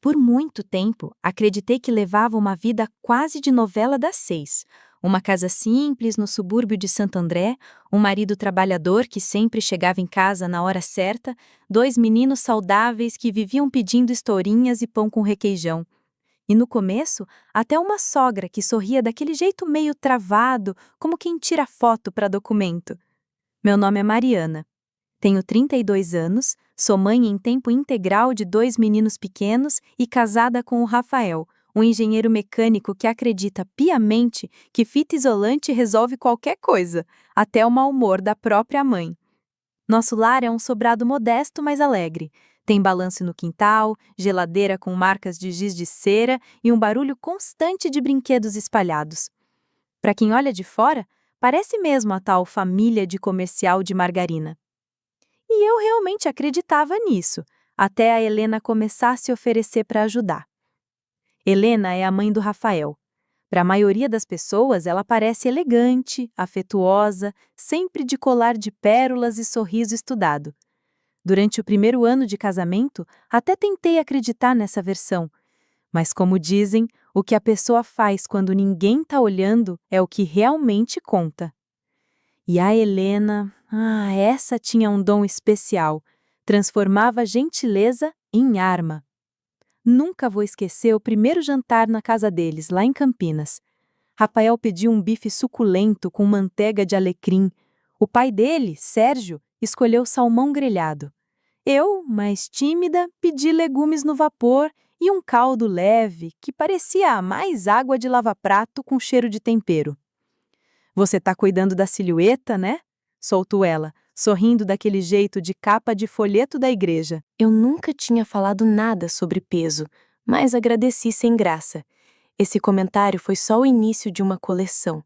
Por muito tempo, acreditei que levava uma vida quase de novela das 6. Uma casa simples no subúrbio de Santo André, um marido trabalhador que sempre chegava em casa na hora certa, 2 meninos saudáveis que viviam pedindo historinhas e pão com requeijão. E no começo, até uma sogra que sorria daquele jeito meio travado, como quem tira foto para documento. Meu nome é Mariana. Tenho 32 anos, sou mãe em tempo integral de 2 meninos pequenos e casada com o Rafael, um engenheiro mecânico que acredita piamente que fita isolante resolve qualquer coisa, até o mau humor da própria mãe. Nosso lar é um sobrado modesto, mas alegre. Tem balanço no quintal, geladeira com marcas de giz de cera e um barulho constante de brinquedos espalhados. Para quem olha de fora, parece mesmo a tal família de comercial de margarina. E eu realmente acreditava nisso, até a Helena começar a se oferecer para ajudar. Helena é a mãe do Rafael. Para a maioria das pessoas, ela parece elegante, afetuosa, sempre de colar de pérolas e sorriso estudado. Durante o primeiro ano de casamento, até tentei acreditar nessa versão. Mas como dizem, o que a pessoa faz quando ninguém está olhando é o que realmente conta. E a Helena, essa tinha um dom especial. Transformava a gentileza em arma. Nunca vou esquecer o primeiro jantar na casa deles, lá em Campinas. Rafael pediu um bife suculento com manteiga de alecrim. O pai dele, Sérgio, escolheu salmão grelhado. Eu, mais tímida, pedi legumes no vapor e um caldo leve que parecia mais água de lava-prato com cheiro de tempero. Você tá cuidando da silhueta, né? Soltou ela, sorrindo daquele jeito de capa de folheto da igreja. Eu nunca tinha falado nada sobre peso, mas agradeci sem graça. Esse comentário foi só o início de uma coleção.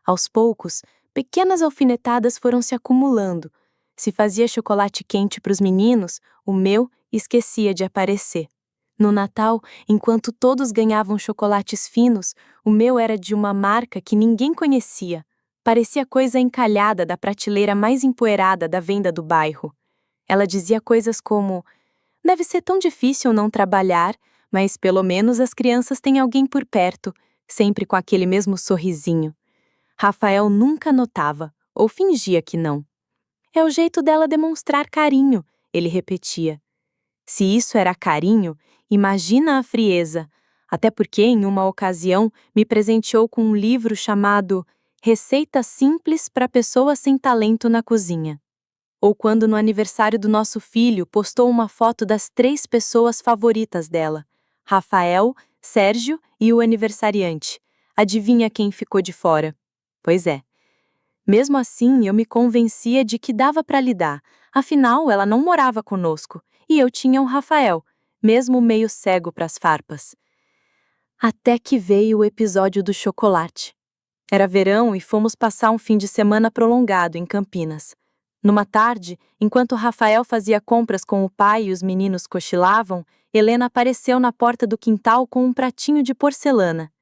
Aos poucos, pequenas alfinetadas foram se acumulando. Se fazia chocolate quente para os meninos, o meu esquecia de aparecer. No Natal, enquanto todos ganhavam chocolates finos, o meu era de uma marca que ninguém conhecia. Parecia coisa encalhada da prateleira mais empoeirada da venda do bairro. Ela dizia coisas como: deve ser tão difícil não trabalhar, mas pelo menos as crianças têm alguém por perto, sempre com aquele mesmo sorrisinho. Rafael nunca notava, ou fingia que não. É o jeito dela demonstrar carinho, ele repetia. Se isso era carinho, imagina a frieza, até porque em uma ocasião me presenteou com um livro chamado Receitas Simples para Pessoas Sem Talento na Cozinha. Ou quando no aniversário do nosso filho postou uma foto das 3 pessoas favoritas dela, Rafael, Sérgio e o aniversariante. Adivinha quem ficou de fora? Pois é. Mesmo assim, eu me convencia de que dava para lidar, afinal ela não morava conosco, e eu tinha o Rafael, mesmo meio cego para as farpas. Até que veio o episódio do chocolate. Era verão e fomos passar um fim de semana prolongado em Campinas. Numa tarde, enquanto Rafael fazia compras com o pai e os meninos cochilavam, Helena apareceu na porta do quintal com um pratinho de porcelana.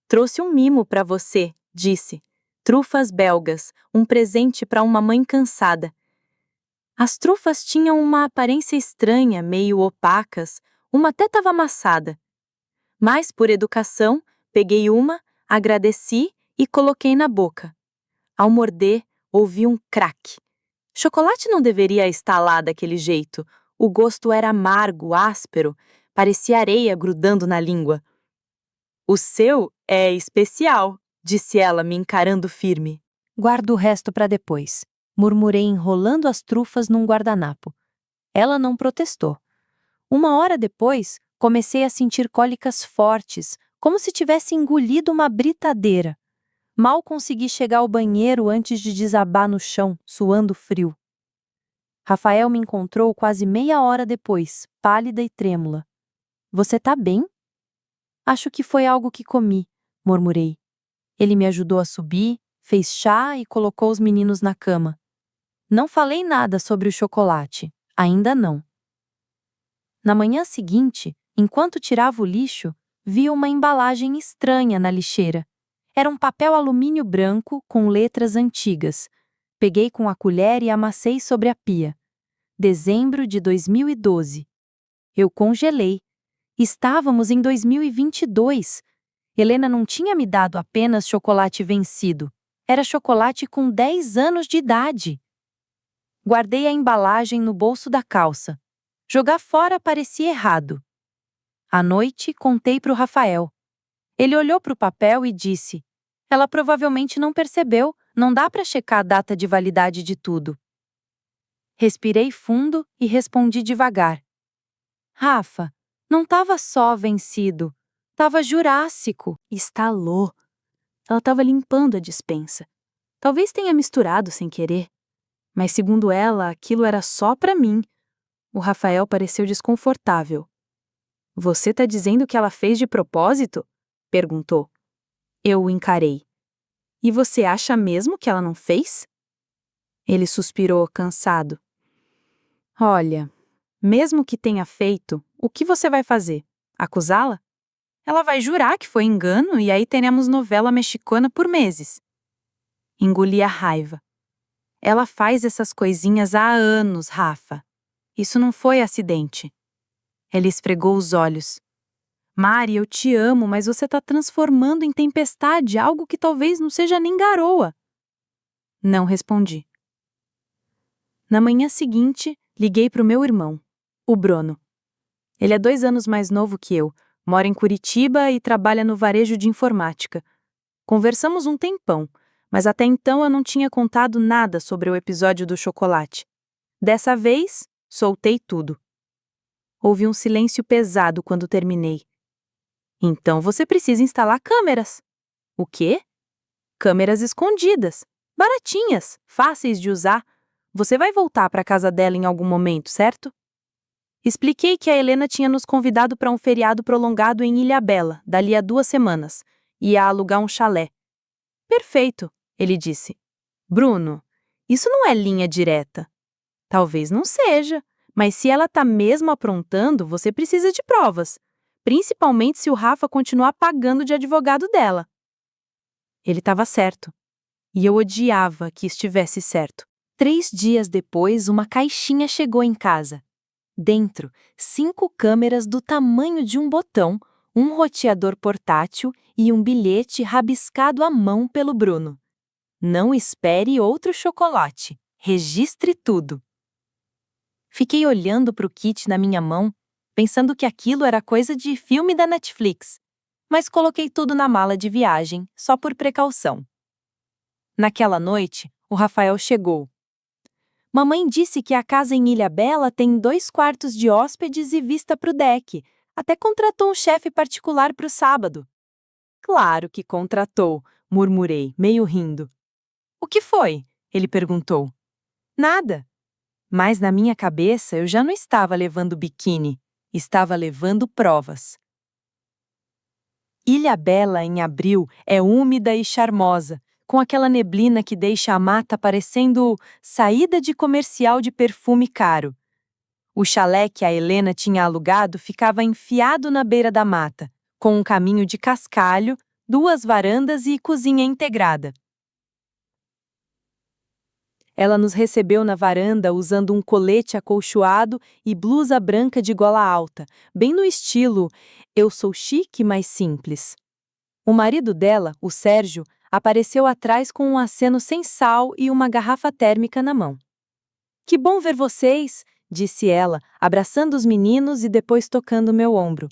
"Trouxe um mimo para você", disse. Trufas belgas, um presente para uma mãe cansada. As trufas tinham uma aparência estranha, meio opacas, uma até estava amassada. Mas, por educação, peguei uma, agradeci e coloquei na boca. Ao morder, ouvi um craque. Chocolate não deveria estar lá daquele jeito. O gosto era amargo, áspero, parecia areia grudando na língua. "O seu é especial", disse ela, me encarando firme. "Guardo o resto para depois", murmurei enrolando as trufas num guardanapo. Ela não protestou. Uma hora depois, comecei a sentir cólicas fortes, como se tivesse engolido uma britadeira. Mal consegui chegar ao banheiro antes de desabar no chão, suando frio. Rafael me encontrou quase meia hora depois, pálida e trêmula. "Você tá bem?" "Acho que foi algo que comi", murmurei. Ele me ajudou a subir, fez chá e colocou os meninos na cama. Não falei nada sobre o chocolate, ainda não. Na manhã seguinte, enquanto tirava o lixo, vi uma embalagem estranha na lixeira. Era um papel alumínio branco com letras antigas. Peguei com a colher e amassei sobre a pia. Dezembro de 2012. Eu congelei. Estávamos em 2022. Helena não tinha me dado apenas chocolate vencido. Era chocolate com 10 anos de idade. Guardei a embalagem no bolso da calça. Jogar fora parecia errado. À noite, contei para o Rafael. Ele olhou para o papel e disse: "Ela provavelmente não percebeu, não dá para checar a data de validade de tudo." Respirei fundo e respondi devagar: "Rafa, não estava só vencido, estava jurássico." Estalou. Ela estava limpando a despensa. Talvez tenha misturado sem querer. Mas segundo ela, aquilo era só para mim. O Rafael pareceu desconfortável. "Você tá dizendo que ela fez de propósito?" perguntou. Eu o encarei. "E você acha mesmo que ela não fez?" Ele suspirou, cansado. "Olha, mesmo que tenha feito, o que você vai fazer? Acusá-la? Ela vai jurar que foi engano e aí teremos novela mexicana por meses." Engoli a raiva. "Ela faz essas coisinhas há anos, Rafa. Isso não foi acidente." Ele esfregou os olhos. "Mari, eu te amo, mas você está transformando em tempestade algo que talvez não seja nem garoa." Não respondi. Na manhã seguinte, liguei para o meu irmão, o Bruno. Ele é 2 anos mais novo que eu, mora em Curitiba e trabalha no varejo de informática. Conversamos um tempão, mas até então eu não tinha contado nada sobre o episódio do chocolate. Dessa vez, soltei tudo. Houve um silêncio pesado quando terminei. "Então você precisa instalar câmeras." "O quê?" "Câmeras escondidas. Baratinhas, fáceis de usar. Você vai voltar para a casa dela em algum momento, certo?" Expliquei que a Helena tinha nos convidado para um feriado prolongado em Ilhabela, dali a 2 semanas. Ia alugar um chalé. "Perfeito", ele disse. "Bruno, isso não é linha direta." "Talvez não seja, mas se ela tá mesmo aprontando, você precisa de provas. Principalmente se o Rafa continuar pagando de advogado dela." Ele estava certo. E eu odiava que estivesse certo. 3 dias depois, uma caixinha chegou em casa. Dentro, 5 câmeras do tamanho de um botão, um roteador portátil e um bilhete rabiscado à mão pelo Bruno. "Não espere outro chocolate. Registre tudo." Fiquei olhando para o kit na minha mão, pensando que aquilo era coisa de filme da Netflix, mas coloquei tudo na mala de viagem, só por precaução. Naquela noite, o Rafael chegou. "Mamãe disse que a casa em Ilhabela tem 2 quartos de hóspedes e vista para o deck. Até contratou um chefe particular para o sábado." "Claro que contratou", murmurei, meio rindo. "O que foi?" ele perguntou. "Nada." Mas na minha cabeça eu já não estava levando biquíni, estava levando provas. Ilhabela, em abril, é úmida e charmosa, com aquela neblina que deixa a mata parecendo saída de comercial de perfume caro. O chalé que a Helena tinha alugado ficava enfiado na beira da mata, com um caminho de cascalho, 2 varandas e cozinha integrada. Ela nos recebeu na varanda usando um colete acolchoado e blusa branca de gola alta, bem no estilo "eu sou chique, mas simples." O marido dela, o Sérgio, apareceu atrás com um aceno sem sal e uma garrafa térmica na mão. "Que bom ver vocês", disse ela, abraçando os meninos e depois tocando meu ombro.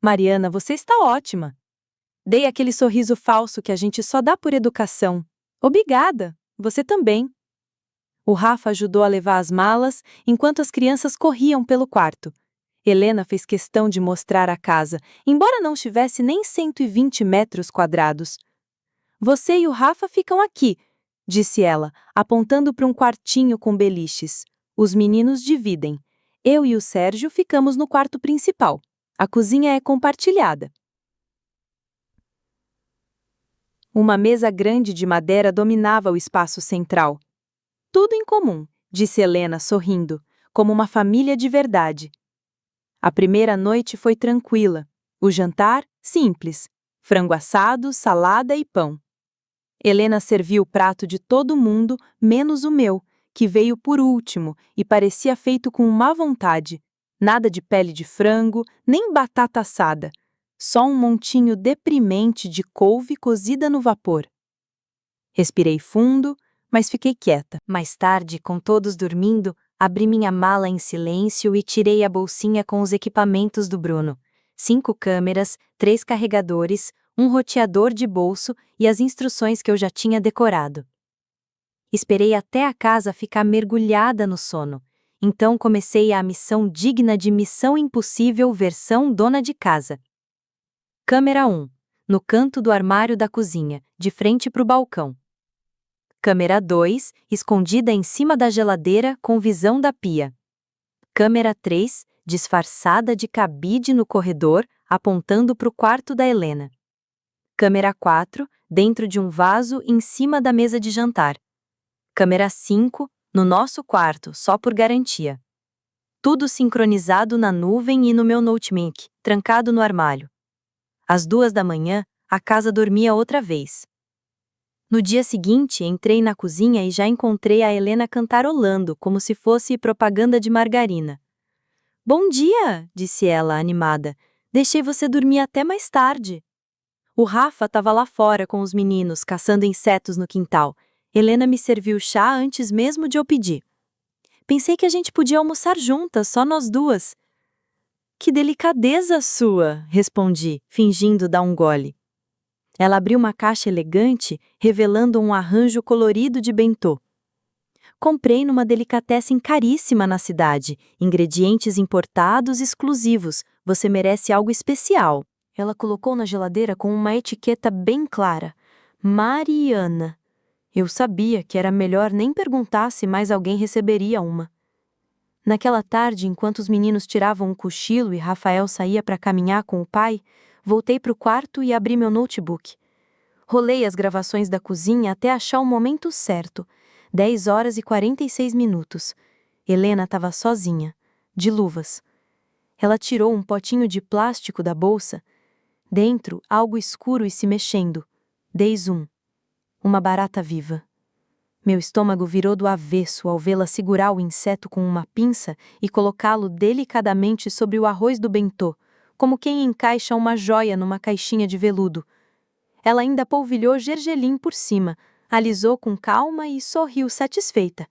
"Mariana, você está ótima." Dei aquele sorriso falso que a gente só dá por educação. "Obrigada, você também." O Rafa ajudou a levar as malas, enquanto as crianças corriam pelo quarto. Helena fez questão de mostrar a casa, embora não tivesse nem 120 metros quadrados. "Você e o Rafa ficam aqui", disse ela, apontando para um quartinho com beliches. "Os meninos dividem. Eu e o Sérgio ficamos no quarto principal. A cozinha é compartilhada." Uma mesa grande de madeira dominava o espaço central. "Tudo em comum", disse Helena, sorrindo, "como uma família de verdade." A primeira noite foi tranquila. O jantar, simples. Frango assado, salada e pão. Helena serviu o prato de todo mundo, menos o meu, que veio por último e parecia feito com má vontade. Nada de pele de frango, nem batata assada. Só um montinho deprimente de couve cozida no vapor. Respirei fundo, mas fiquei quieta. Mais tarde, com todos dormindo, abri minha mala em silêncio e tirei a bolsinha com os equipamentos do Bruno. 5 câmeras, 3 carregadores, um roteador de bolso e as instruções que eu já tinha decorado. Esperei até a casa ficar mergulhada no sono. Então comecei a missão digna de Missão Impossível versão dona de casa. Câmera 1. No canto do armário da cozinha, de frente para o balcão. Câmera 2, escondida em cima da geladeira com visão da pia. Câmera 3, disfarçada de cabide no corredor, apontando para o quarto da Helena. Câmera 4, dentro de um vaso em cima da mesa de jantar. Câmera 5, no nosso quarto, só por garantia. Tudo sincronizado na nuvem e no meu notebook, trancado no armário. Às 2 da manhã, a casa dormia outra vez. No dia seguinte, entrei na cozinha e já encontrei a Helena cantarolando, como se fosse propaganda de margarina. "Bom dia", disse ela, animada. "Deixei você dormir até mais tarde." O Rafa estava lá fora com os meninos, caçando insetos no quintal. Helena me serviu chá antes mesmo de eu pedir. "Pensei que a gente podia almoçar juntas, só nós duas." "Que delicadeza sua", respondi, fingindo dar um gole. Ela abriu uma caixa elegante, revelando um arranjo colorido de bentô. "Comprei numa delicatessen caríssima na cidade, ingredientes importados exclusivos, você merece algo especial." Ela colocou na geladeira com uma etiqueta bem clara: Mariana. Eu sabia que era melhor nem perguntar se mais alguém receberia uma. Naquela tarde, enquanto os meninos tiravam um cochilo e Rafael saía para caminhar com o pai, voltei para o quarto e abri meu notebook. Rolei as gravações da cozinha até achar o momento certo. 10 horas e 46 minutos. Helena estava sozinha, de luvas. Ela tirou um potinho de plástico da bolsa. Dentro, algo escuro e se mexendo. 10-1. Uma barata viva. Meu estômago virou do avesso ao vê-la segurar o inseto com uma pinça e colocá-lo delicadamente sobre o arroz do bentô, como quem encaixa uma joia numa caixinha de veludo. Ela ainda polvilhou gergelim por cima, alisou com calma e sorriu satisfeita.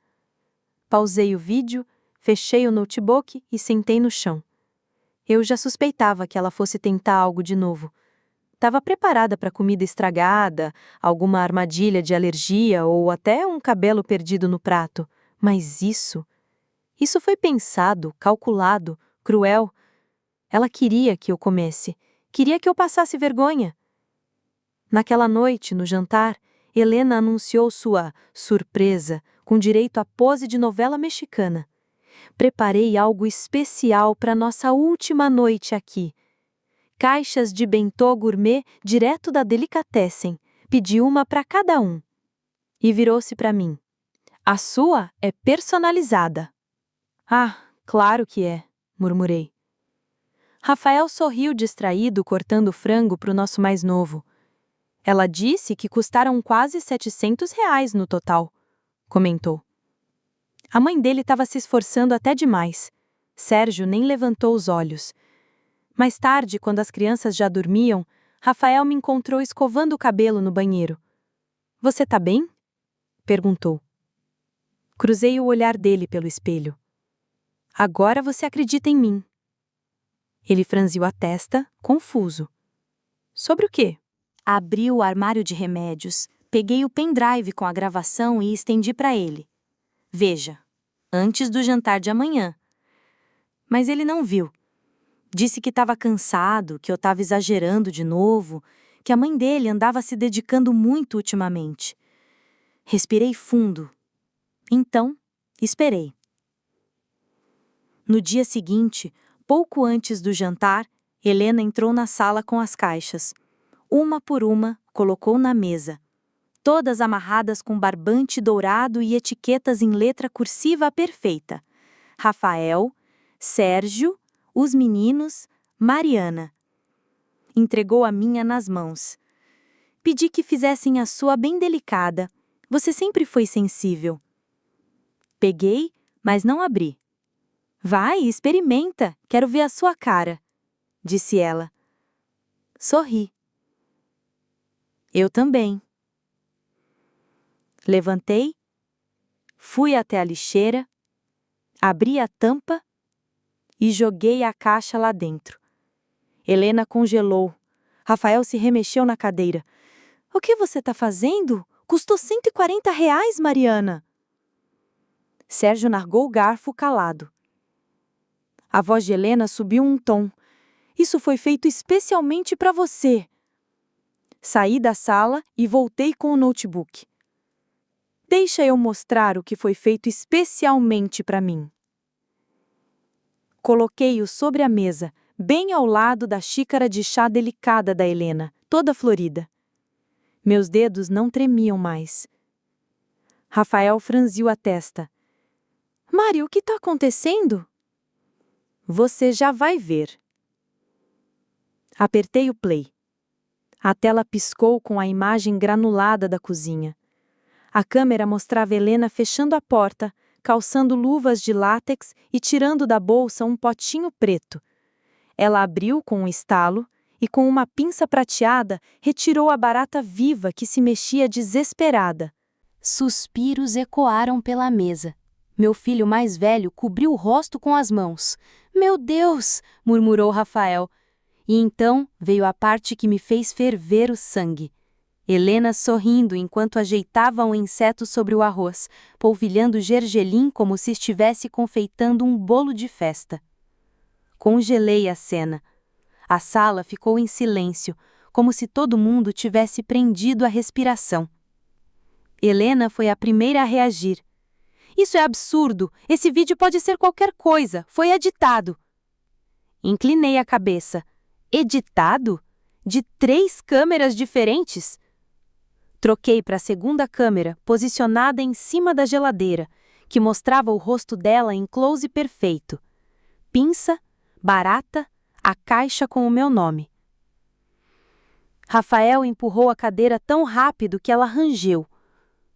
Pausei o vídeo, fechei o notebook e sentei no chão. Eu já suspeitava que ela fosse tentar algo de novo. Estava preparada para comida estragada, alguma armadilha de alergia ou até um cabelo perdido no prato. Mas isso foi pensado, calculado, cruel. Ela queria que eu comesse, queria que eu passasse vergonha. Naquela noite, no jantar, Helena anunciou sua surpresa, com direito à pose de novela mexicana. Preparei algo especial para nossa última noite aqui. Caixas de bentô gourmet direto da delicatessen. Pedi uma para cada um. E virou-se para mim. "A sua é personalizada." "Ah, claro que é", murmurei. Rafael sorriu distraído cortando frango para o nosso mais novo. "Ela disse que custaram quase R$ 700 no total", comentou. A mãe dele estava se esforçando até demais. Sérgio nem levantou os olhos. Mais tarde, quando as crianças já dormiam, Rafael me encontrou escovando o cabelo no banheiro. "Você tá bem?" perguntou. Cruzei o olhar dele pelo espelho. "Agora você acredita em mim." Ele franziu a testa, confuso. "Sobre o quê?" Abri o armário de remédios, peguei o pendrive com a gravação e estendi para ele. "Veja, antes do jantar de amanhã." Mas ele não viu. Disse que estava cansado, que eu estava exagerando de novo, que a mãe dele andava se dedicando muito ultimamente. Respirei fundo. Então, esperei. No dia seguinte, pouco antes do jantar, Helena entrou na sala com as caixas. Uma por uma, colocou na mesa. Todas amarradas com barbante dourado e etiquetas em letra cursiva perfeita. Rafael, Sérgio, os meninos, Mariana. Entregou a minha nas mãos. "Pedi que fizessem a sua bem delicada. Você sempre foi sensível." Peguei, mas não abri. Vai, experimenta, quero ver a sua cara, disse ela. Sorri. Eu também. Levantei, fui até a lixeira, abri a tampa e joguei a caixa lá dentro. Helena congelou. Rafael se remexeu na cadeira. O que você está fazendo? Custou R$ 140, Mariana. Sérgio largou o garfo calado. A voz de Helena subiu um tom. Isso foi feito especialmente para você. Saí da sala e voltei com o notebook. Deixa eu mostrar o que foi feito especialmente para mim. Coloquei-o sobre a mesa, bem ao lado da xícara de chá delicada da Helena, toda florida. Meus dedos não tremiam mais. Rafael franziu a testa. Mari, o que está acontecendo? Você já vai ver. Apertei o play. A tela piscou com a imagem granulada da cozinha. A câmera mostrava Helena fechando a porta, calçando luvas de látex e tirando da bolsa um potinho preto. Ela abriu com um estalo e, com uma pinça prateada, retirou a barata viva que se mexia desesperada. Suspiros ecoaram pela mesa. Meu filho mais velho cobriu o rosto com as mãos. Meu Deus! Murmurou Rafael. E então veio a parte que me fez ferver o sangue. Helena sorrindo enquanto ajeitava um inseto sobre o arroz, polvilhando gergelim como se estivesse confeitando um bolo de festa. Congelei a cena. A sala ficou em silêncio, como se todo mundo tivesse prendido a respiração. Helena foi a primeira a reagir. Isso é absurdo! Esse vídeo pode ser qualquer coisa! Foi editado! Inclinei a cabeça. Editado? De 3 câmeras diferentes? Troquei para a segunda câmera, posicionada em cima da geladeira, que mostrava o rosto dela em close perfeito. Pinça, barata, a caixa com o meu nome. Rafael empurrou a cadeira tão rápido que ela rangeu.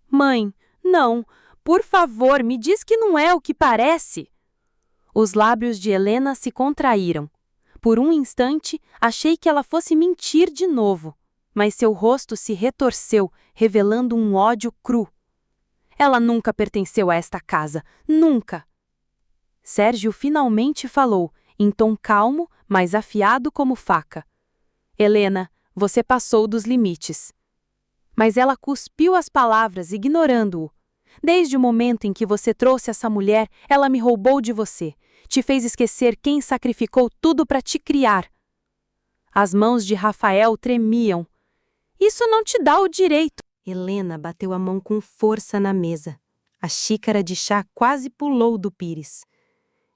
Mãe, não, por favor, me diz que não é o que parece. Os lábios de Helena se contraíram. Por um instante, achei que ela fosse mentir de novo, mas seu rosto se retorceu, revelando um ódio cru. Ela nunca pertenceu a esta casa, nunca. Sérgio finalmente falou, em tom calmo, mas afiado como faca. Helena, você passou dos limites. Mas ela cuspiu as palavras, ignorando-o. Desde o momento em que você trouxe essa mulher, ela me roubou de você. Te fez esquecer quem sacrificou tudo para te criar. As mãos de Rafael tremiam. Isso não te dá o direito. Helena bateu a mão com força na mesa. A xícara de chá quase pulou do pires.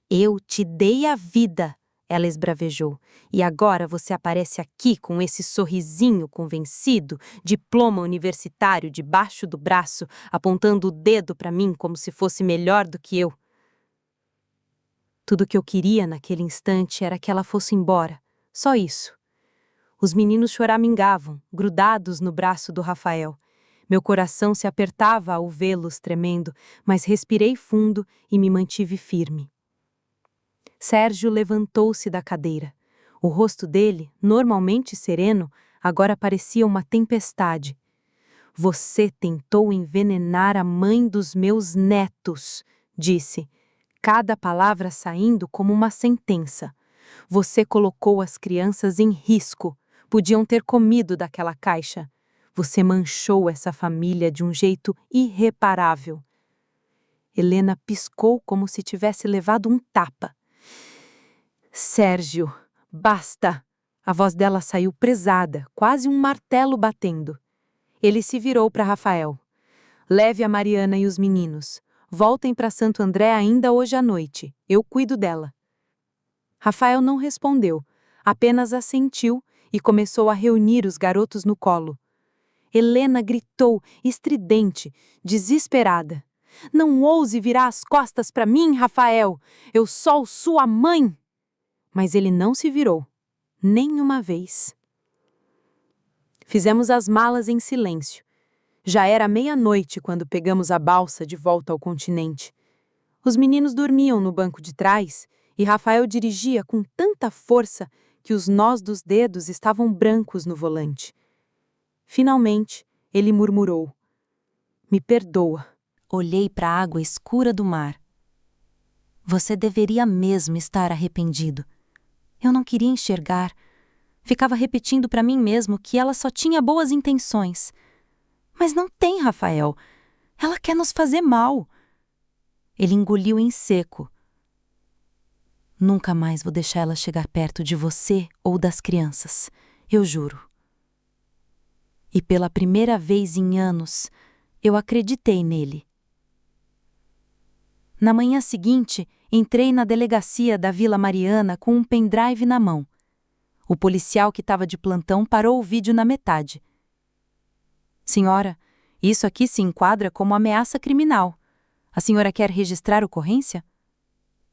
Eu te dei a vida, ela esbravejou. E agora você aparece aqui com esse sorrisinho convencido, diploma universitário debaixo do braço, apontando o dedo para mim como se fosse melhor do que eu. Tudo que eu queria naquele instante era que ela fosse embora. Só isso. Os meninos choramingavam, grudados no braço do Rafael. Meu coração se apertava ao vê-los tremendo, mas respirei fundo e me mantive firme. Sérgio levantou-se da cadeira. O rosto dele, normalmente sereno, agora parecia uma tempestade. Você tentou envenenar a mãe dos meus netos, disse, cada palavra saindo como uma sentença. Você colocou as crianças em risco. Podiam ter comido daquela caixa. Você manchou essa família de um jeito irreparável. Helena piscou como se tivesse levado um tapa. Sérgio, basta! A voz dela saiu pesada, quase um martelo batendo. Ele se virou para Rafael. Leve a Mariana e os meninos. Voltem para Santo André ainda hoje à noite. Eu cuido dela. Rafael não respondeu, apenas assentiu e começou a reunir os garotos no colo. Helena gritou, estridente, desesperada. Não ouse virar as costas para mim, Rafael! Eu sou sua mãe! Mas ele não se virou, nem uma vez. Fizemos as malas em silêncio. Já era meia-noite quando pegamos a balsa de volta ao continente. Os meninos dormiam no banco de trás e Rafael dirigia com tanta força que os nós dos dedos estavam brancos no volante. Finalmente, ele murmurou: "Me perdoa." Olhei para a água escura do mar. Você deveria mesmo estar arrependido. Eu não queria enxergar. Ficava repetindo para mim mesmo que ela só tinha boas intenções. Mas não tem, Rafael. Ela quer nos fazer mal. Ele engoliu em seco. Nunca mais vou deixar ela chegar perto de você ou das crianças. Eu juro. E pela primeira vez em anos, eu acreditei nele. Na manhã seguinte, entrei na delegacia da Vila Mariana com um pendrive na mão. O policial que estava de plantão parou o vídeo na metade. Senhora, isso aqui se enquadra como ameaça criminal. A senhora quer registrar ocorrência?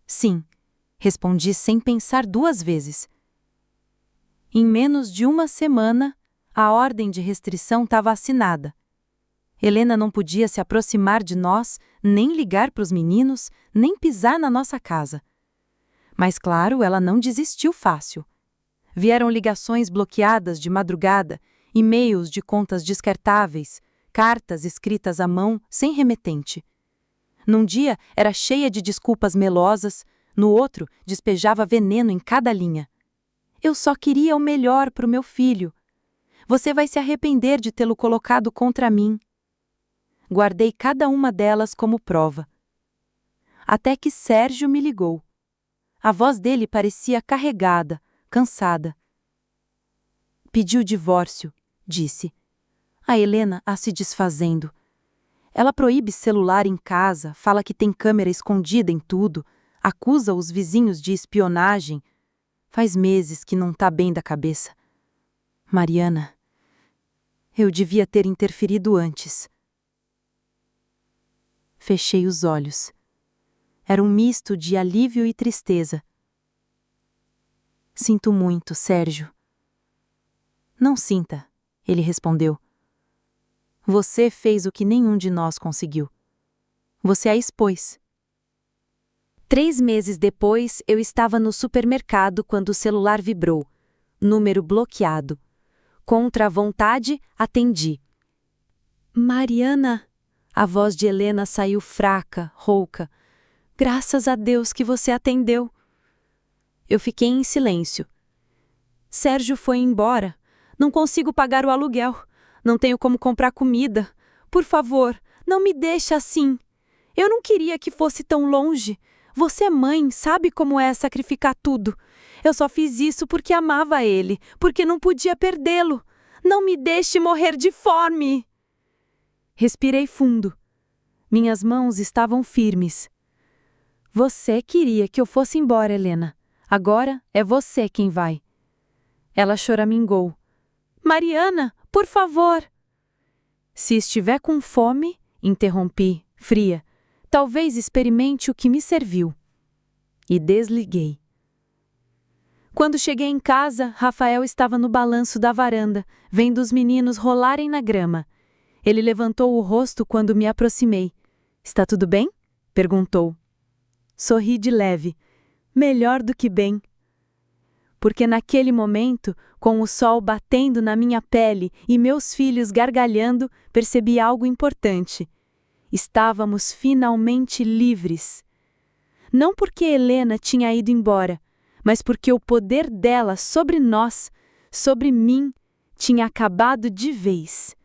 Sim, respondi sem pensar duas vezes. Em menos de uma semana, a ordem de restrição estava assinada. Helena não podia se aproximar de nós, nem ligar para os meninos, nem pisar na nossa casa. Mas claro, ela não desistiu fácil. Vieram ligações bloqueadas de madrugada, e-mails de contas descartáveis, cartas escritas à mão sem remetente. Num dia era cheia de desculpas melosas, no outro despejava veneno em cada linha. Eu só queria o melhor para o meu filho. Você vai se arrepender de tê-lo colocado contra mim. Guardei cada uma delas como prova. Até que Sérgio me ligou. A voz dele parecia carregada, cansada. Pediu divórcio, disse. A Helena a se desfazendo. Ela proíbe celular em casa, fala que tem câmera escondida em tudo, acusa os vizinhos de espionagem. Faz meses que não tá bem da cabeça. Mariana, eu devia ter interferido antes. Fechei os olhos. Era um misto de alívio e tristeza. Sinto muito, Sérgio. Não sinta, ele respondeu. Você fez o que nenhum de nós conseguiu. Você a expôs. 3 meses depois, eu estava no supermercado quando o celular vibrou. Número bloqueado. Contra a vontade, atendi. Mariana, a voz de Helena saiu fraca, rouca. Graças a Deus que você atendeu. Eu fiquei em silêncio. Sérgio foi embora. Não consigo pagar o aluguel. Não tenho como comprar comida. Por favor, não me deixe assim. Eu não queria que fosse tão longe. Você é mãe, sabe como é sacrificar tudo. Eu só fiz isso porque amava ele, porque não podia perdê-lo. Não me deixe morrer de fome. Respirei fundo. Minhas mãos estavam firmes. Você queria que eu fosse embora, Helena. Agora é você quem vai. Ela choramingou. Mariana, por favor. Se estiver com fome, interrompi, fria, talvez experimente o que me serviu. E desliguei. Quando cheguei em casa, Rafael estava no balanço da varanda, vendo os meninos rolarem na grama. Ele levantou o rosto quando me aproximei. Está tudo bem? Perguntou. Sorri de leve. Melhor do que bem. Porque naquele momento, com o sol batendo na minha pele e meus filhos gargalhando, percebi algo importante. Estávamos finalmente livres. Não porque Helena tinha ido embora, mas porque o poder dela sobre nós, sobre mim, tinha acabado de vez.